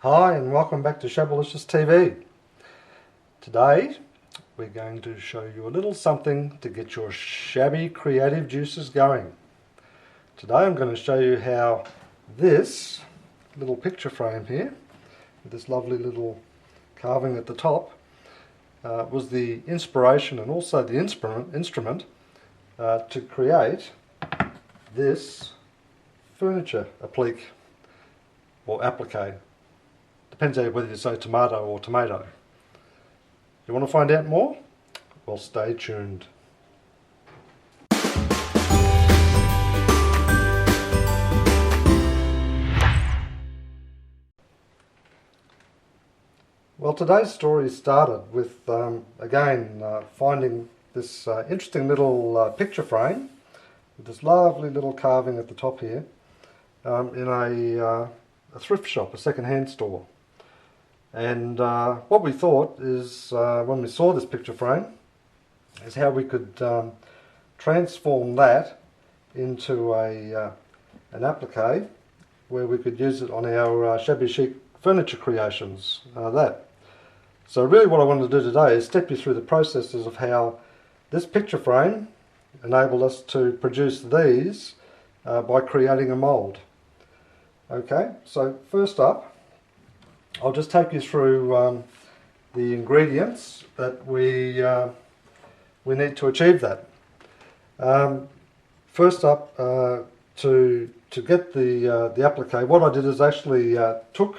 Hi and welcome back to Shabby Chic TV. Today we're going to show you a little something to get your shabby creative juices going. Today I'm going to show you how this little picture frame here, with this lovely little carving at the top, was the inspiration and also the instrument to create this furniture applique or applique. Depends on whether you say tomato or tomato. You want to find out more? Well, stay tuned. Well, today's story started with, finding this interesting little picture frame with this lovely little carving at the top here in a thrift shop, a second-hand store. And what we thought is, when we saw this picture frame, is how we could transform that into an applique where we could use it on our shabby chic furniture creations. So really what I wanted to do today is step you through the processes of how this picture frame enabled us to produce these by creating a mould. Okay, so first up, I'll just take you through the ingredients that we need to achieve that. First up, to get the applique, what I did is actually took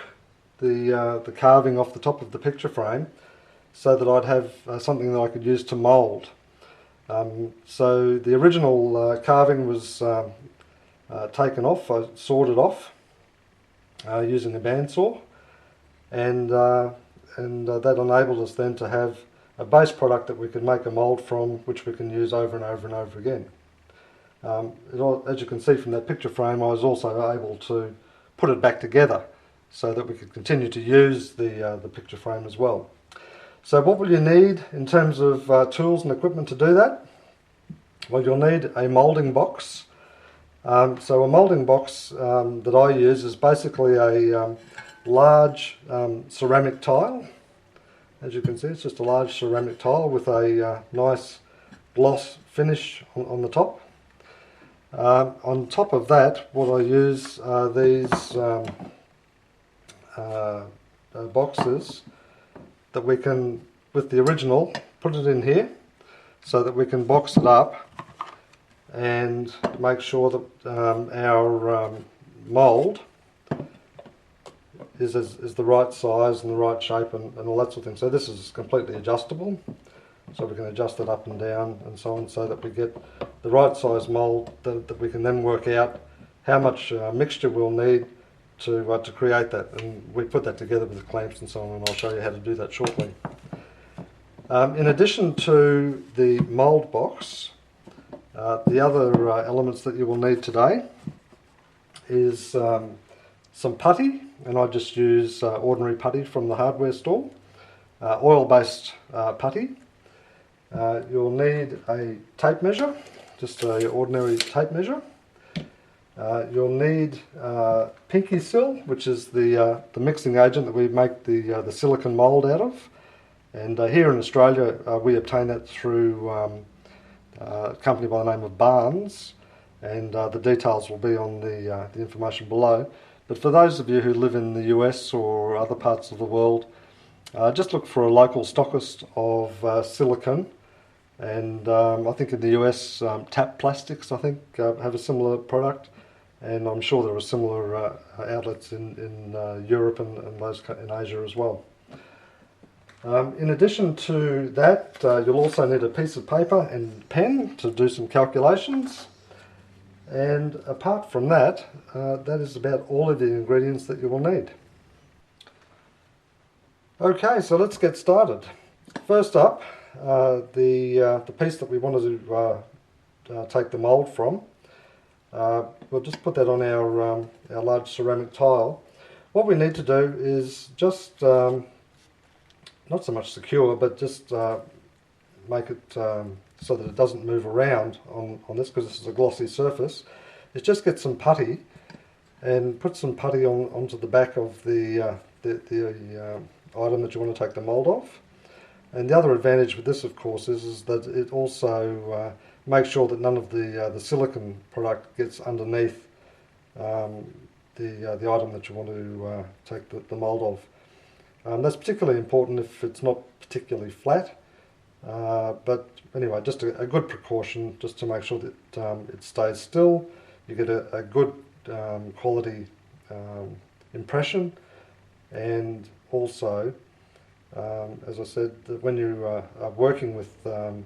the carving off the top of the picture frame so that I'd have something that I could use to mould. So the original carving was taken off. I sawed it off using a bandsaw. And that enabled us then to have a base product that we could make a mould from, which we can use over and over and over again. As you can see from that picture frame, I was also able to put it back together so that we could continue to use the picture frame as well. So what will you need in terms of tools and equipment to do that? Well, you'll need a moulding box. So a moulding box that I use is basically a large ceramic tile. As you can see, it's just a large ceramic tile with a nice gloss finish on the top. On top of that, what I use are these boxes that we can, with the original, put it in here so that we can box it up and make sure that our mould is the right size and the right shape and all that sort of thing. So this is completely adjustable, so we can adjust it up and down and so on, so that we get the right size mould that we can then work out how much mixture we'll need to create that. And we put that together with the clamps and so on, and I'll show you how to do that shortly. In addition to the mould box, the other elements that you will need today is some putty, and I just use ordinary putty from the hardware store, oil-based putty. You'll need a tape measure, just an ordinary tape measure. You'll need pinky sil, which is the mixing agent that we make the silicone mould out of. And here in Australia, we obtain that through a company by the name of Barnes, and the details will be on the information below. But for those of you who live in the US or other parts of the world, just look for a local stockist of silicone. And I think in the US, Tap Plastics, I think, have a similar product. And I'm sure there are similar outlets in Europe and those in Asia as well. In addition to that, you'll also need a piece of paper and pen to do some calculations. And apart from that, that is about all of the ingredients that you will need. Okay, so let's get started. First up, the piece that we wanted to take the mould from, we'll just put that on our large ceramic tile. What we need to do is just, not so much secure, but just make it so that it doesn't move around on this, because this is a glossy surface, is just get some putty and put some putty onto the back of the the item that you want to take the mould off. And the other advantage with this, of course, is that it also makes sure that none of the silicone product gets underneath the item that you want to take the mould of. That's particularly important if it's not particularly flat. But anyway, just a good precaution just to make sure that it stays still. You get a good quality impression, and also, as I said, that when you are working with the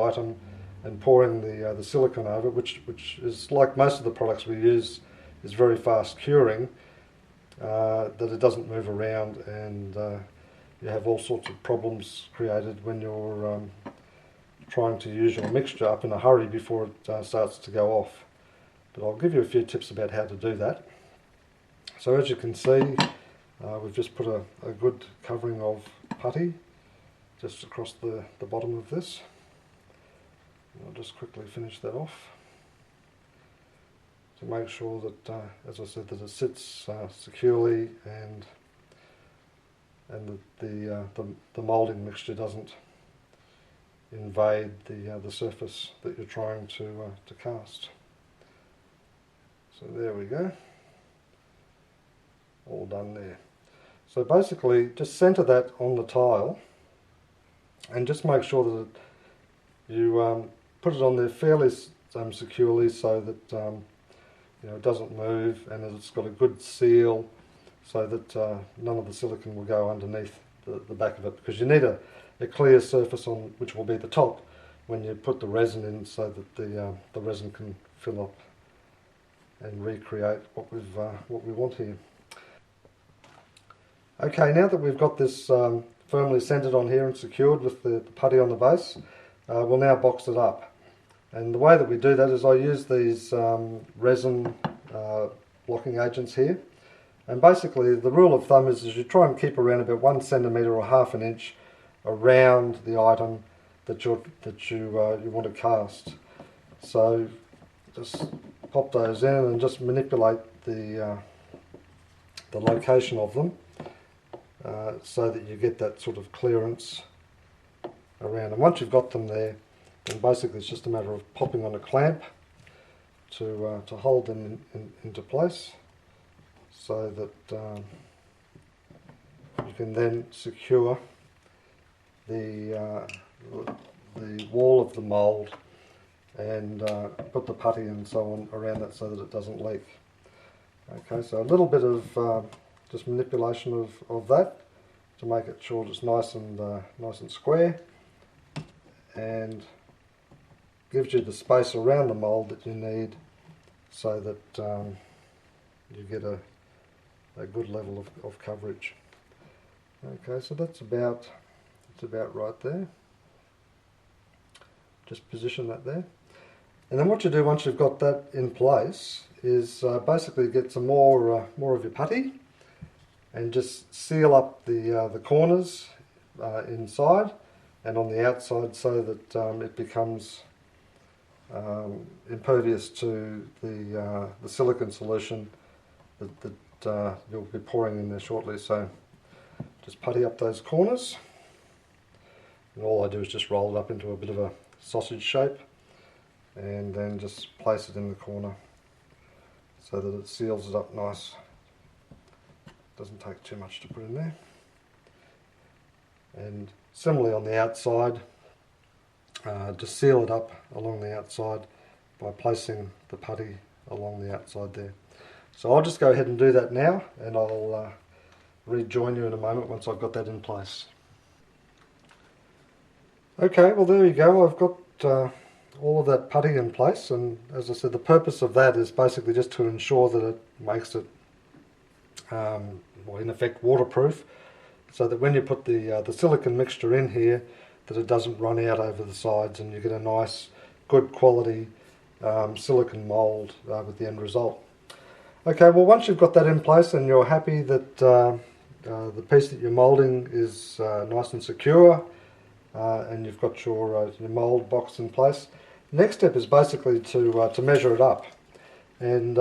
item and pouring the silicone over it, which is like most of the products we use, is very fast curing, that it doesn't move around, and you have all sorts of problems created when you're trying to use your mixture up in a hurry before it starts to go off. But I'll give you a few tips about how to do that. So as you can see, we've just put a good covering of putty just across the bottom of this. And I'll just quickly finish that off to make sure that, as I said, that it sits securely, and that the moulding mixture doesn't invade the surface that you're trying to cast. So there we go, all done there. So basically just centre that on the tile and just make sure that you put it on there fairly securely, so that it doesn't move, and that it's got a good seal, so that none of the silicone will go underneath the back of it, because you need a clear surface on which will be the top when you put the resin in, so that the resin can fill up and recreate what we want here. Okay, now that we've got this firmly centered on here and secured with the putty on the base, we'll now box it up. And the way that we do that is I use these resin blocking agents here. And basically the rule of thumb is you try and keep around about 1 centimetre or half an inch around the item that you want to cast. So just pop those in and just manipulate the location of them so that you get that sort of clearance around. And once you've got them there, then basically it's just a matter of popping on a clamp to hold them into place, so that you can then secure the wall of the mould and put the putty and so on around that so that it doesn't leak. Okay, so a little bit of just manipulation of that to make it sure it's nice and square, and gives you the space around the mould that you need, so that you get a good level of coverage. Okay, so that's about right there. Just position that there. And then what you do once you've got that in place is basically get some more of your putty and just seal up the corners inside and on the outside, so that it becomes impervious to the silicone solution that you'll be pouring in there shortly. So just putty up those corners, and all I do is just roll it up into a bit of a sausage shape, and then just place it in the corner so that it seals it up nice. Doesn't take too much to put in there. And similarly on the outside, just seal it up along the outside by placing the putty along the outside there. So I'll just go ahead and do that now, and I'll rejoin you in a moment once I've got that in place. Okay, well there you go. I've got all of that putty in place, and as I said, the purpose of that is basically just to ensure that it makes it well, in effect waterproof, so that when you put the silicone mixture in here, that it doesn't run out over the sides, and you get a nice good quality silicone mould with the end result. Okay, well once you've got that in place and you're happy that the piece that you're moulding is nice and secure, and you've got your mould box in place, the next step is basically to measure it up. And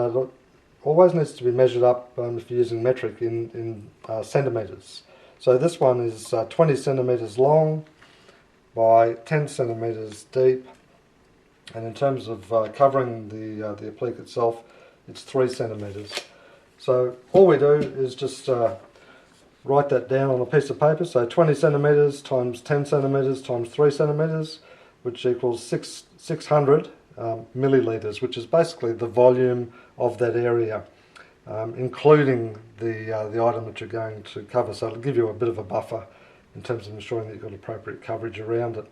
always needs to be measured up if you're using metric in centimetres. So this one is 20 centimetres long by 10 centimetres deep, and in terms of covering the applique itself, it's 3 centimetres. So all we do is just write that down on a piece of paper. So 20 centimetres times 10 centimetres times 3 centimetres, which equals 600 millilitres, which is basically the volume of that area, including the item that you're going to cover. So it'll give you a bit of a buffer in terms of ensuring that you've got appropriate coverage around it.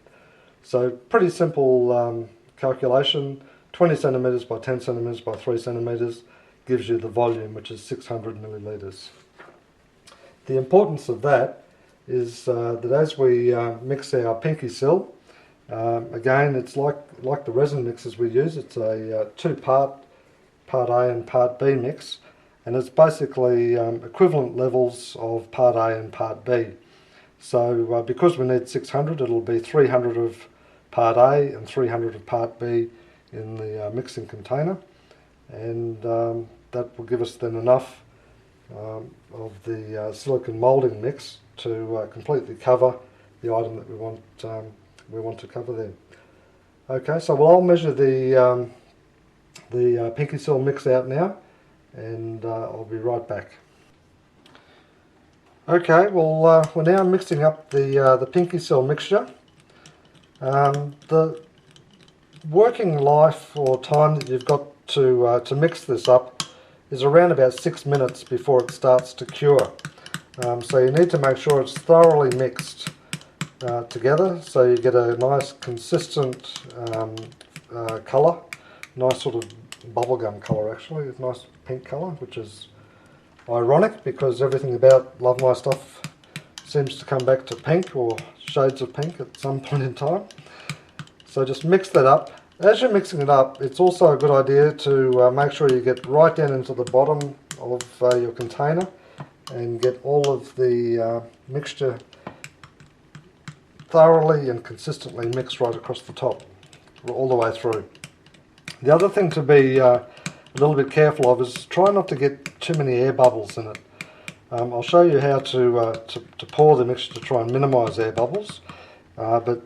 So pretty simple calculation. 20 centimetres by 10 centimetres by 3 centimetres gives you the volume, which is 600 millilitres. The importance of that is that as we mix our pinky seal, again, it's like the resin mixes we use. It's a two-part, part A and part B mix, and it's basically equivalent levels of part A and part B. So because we need 600, it'll be 300 of part A and 300 of part B in the mixing container, and that will give us then enough of the silicone moulding mix to completely cover the item that we want to cover there. Okay, so I'll measure the pinky seal mix out now, and I'll be right back. Okay, well we're now mixing up the pinky seal mixture. The working life or time that you've got to mix this up is around about 6 minutes before it starts to cure. So you need to make sure it's thoroughly mixed together, so you get a nice consistent colour, nice sort of bubblegum colour actually, a nice pink colour, which is ironic because everything about Love My Stuff seems to come back to pink or shades of pink at some point in time. So just mix that up. As you're mixing it up, it's also a good idea to make sure you get right down into the bottom of your container and get all of the mixture thoroughly and consistently mixed right across the top, all the way through. The other thing to be a little bit careful of is try not to get too many air bubbles in it. I'll show you how to pour the mixture to try and minimise air bubbles, but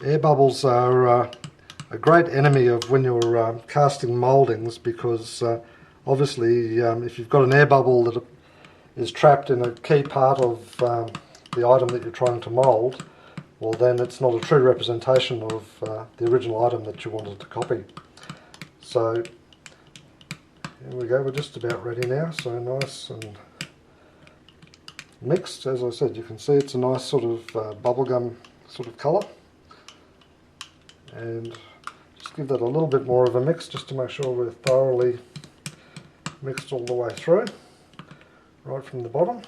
air bubbles are a great enemy of when you're casting mouldings, because obviously if you've got an air bubble that is trapped in a key part of the item that you're trying to mould, well then it's not a true representation of the original item that you wanted to copy. So here we go, we're just about ready now, so nice and mixed. As I said, you can see it's a nice sort of bubblegum sort of colour, and just give that a little bit more of a mix just to make sure we're thoroughly mixed all the way through, right from the bottom.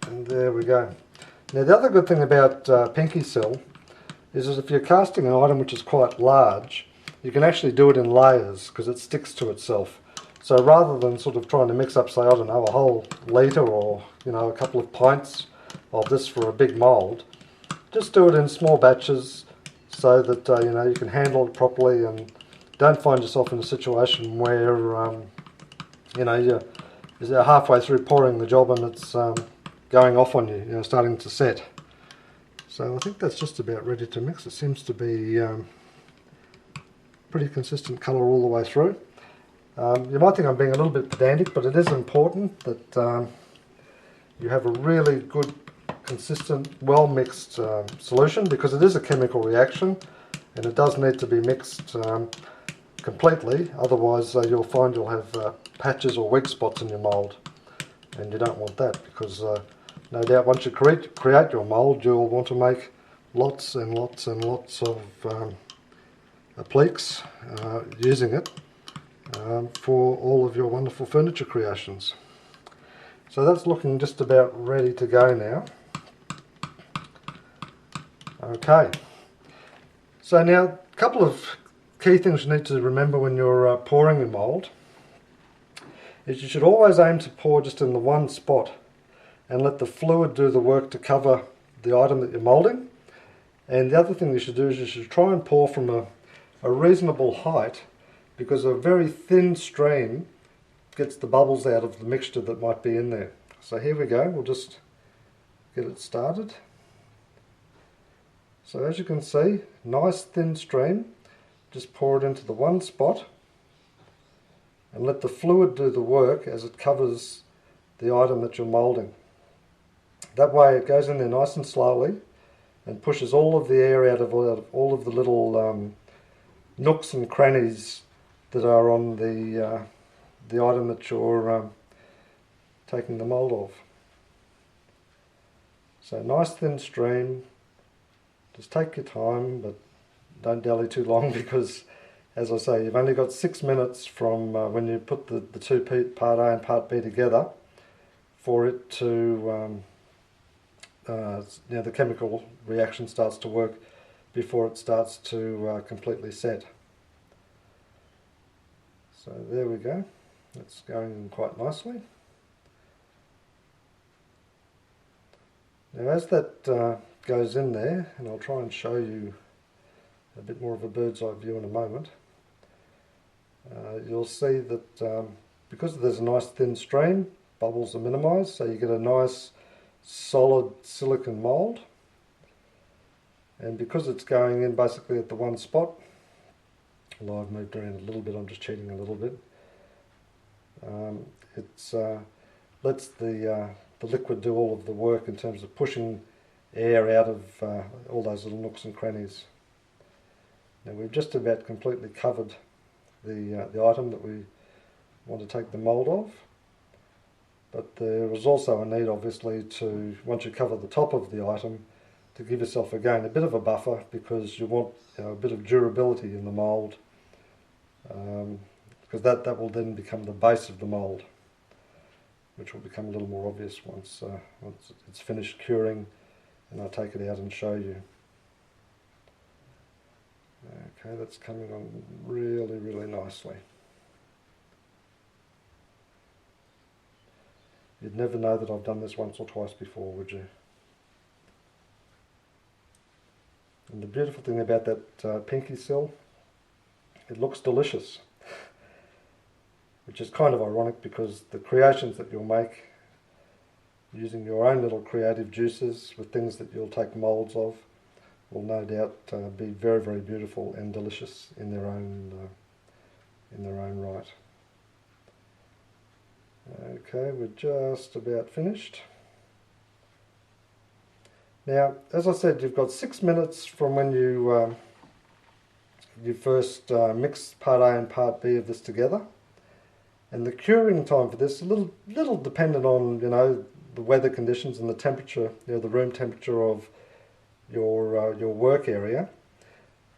And there we go. Now the other good thing about pinky seal is if you're casting an item which is quite large, you can actually do it in layers because it sticks to itself. So rather than sort of trying to mix up, say, I don't know, a whole litre or a couple of pints of this for a big mould, just do it in small batches so that you can handle it properly and don't find yourself in a situation where you're halfway through pouring the job and it's going off on you, starting to set. So I think that's just about ready to mix. It seems to be pretty consistent colour all the way through. You might think I'm being a little bit pedantic, but it is important that you have a really good, consistent, well mixed solution, because it is a chemical reaction and it does need to be mixed completely, otherwise you'll find you'll have patches or weak spots in your mould, and you don't want that, because no doubt once you create your mould, you'll want to make lots and lots and lots of appliques using it for all of your wonderful furniture creations. So that's looking just about ready to go now. Okay, so now a couple of key things you need to remember when you're pouring your mould is you should always aim to pour just in the one spot and let the fluid do the work to cover the item that you're moulding. And the other thing you should do is you should try and pour from a reasonable height, because a very thin stream gets the bubbles out of the mixture that might be in there. So here we go, we'll just get it started. So as you can see, nice thin stream, just pour it into the one spot and let the fluid do the work as it covers the item that you're moulding. That way it goes in there nice and slowly and pushes all of the air out of all of the little nooks and crannies that are on the item that you're taking the mould of. So nice thin stream, just take your time, but don't dally too long, because as I say, you've only got 6 minutes from when you put the two part A and part B together for it to, the chemical reaction starts to work before it starts to completely set. So there we go, it's going in quite nicely. Now as that goes in there, and I'll try and show you a bit more of a bird's eye view in a moment, you'll see that because there's a nice thin stream, bubbles are minimised, so you get a nice solid silicone mould. And because it's going in basically at the one spot, although I've moved around a little bit, I'm just cheating a little bit, it lets the liquid do all of the work in terms of pushing air out of all those little nooks and crannies. Now we've just about completely covered the item that we want to take the mould of, but there is also a need obviously to, once you cover the top of the item, to give yourself again a bit of a buffer, because you want a bit of durability in the mould, because that will then become the base of the mould, which will become a little more obvious once it's finished curing and I'll take it out and show you. Okay, that's coming on really, really nicely. You'd never know that I've done this once or twice before, would you? And the beautiful thing about that pinky seal, it looks delicious, which is kind of ironic, because the creations that you'll make using your own little creative juices with things that you'll take moulds of will no doubt be very, very beautiful and delicious in their own right. Okay, we're just about finished. Now, as I said, you've got 6 minutes from when you first mix part A and part B of this together, and the curing time for this is a little dependent on the weather conditions and the temperature, the room temperature of your work area.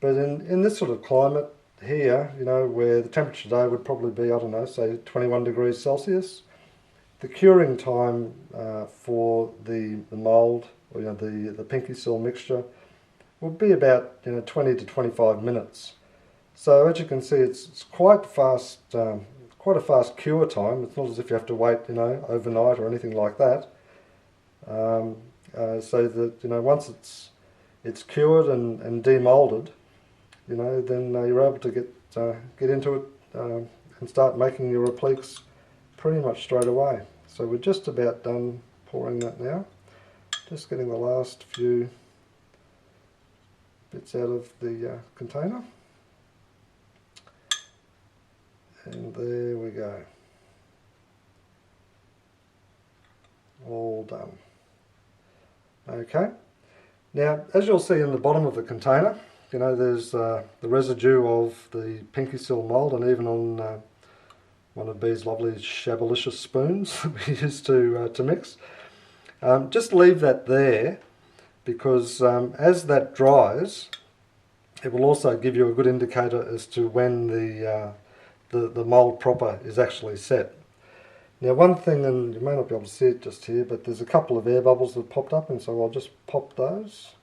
But in this sort of climate here, where the temperature today would probably be, I don't know, say 21 degrees Celsius, the curing time for the mould, or the pinky seal mixture, will be about 20 to 25 minutes. So as you can see, it's quite fast. Quite a fast cure time. It's not as if you have to wait, overnight or anything like that. So that once it's cured and demoulded, then you're able to get into it and start making your appliques pretty much straight away. So we're just about done pouring that now. Just getting the last few bits out of the container. And there we go. All done. Okay. Now, as you'll see in the bottom of the container, there's the residue of the pinky seal mould, and even on one of these lovely Shabby spoons that we used to mix. Just leave that there, because as that dries, it will also give you a good indicator as to when the mould proper is actually set. Now one thing, and you may not be able to see it just here, but there's a couple of air bubbles that popped up, and so I'll just pop those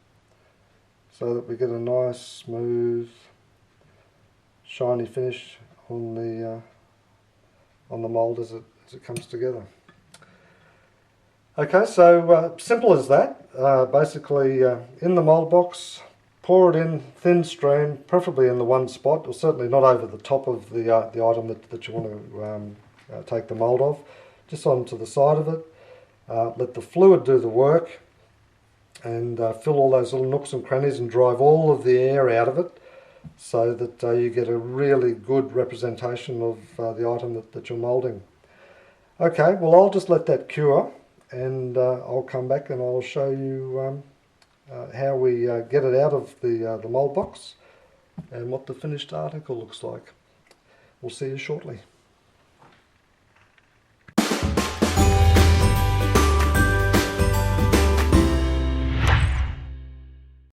so that we get a nice smooth shiny finish on the mould as it comes together. Okay, so simple as that. Basically in the mould box, pour it in thin stream, preferably in the one spot, or certainly not over the top of the item that you want to take the mould of, just onto the side of it. Let the fluid do the work and fill all those little nooks and crannies and drive all of the air out of it, so that you get a really good representation of the item that you're moulding. Okay, well, I'll just let that cure, and I'll come back and I'll show you how we get it out of the mould box and what the finished article looks like. We'll see you shortly.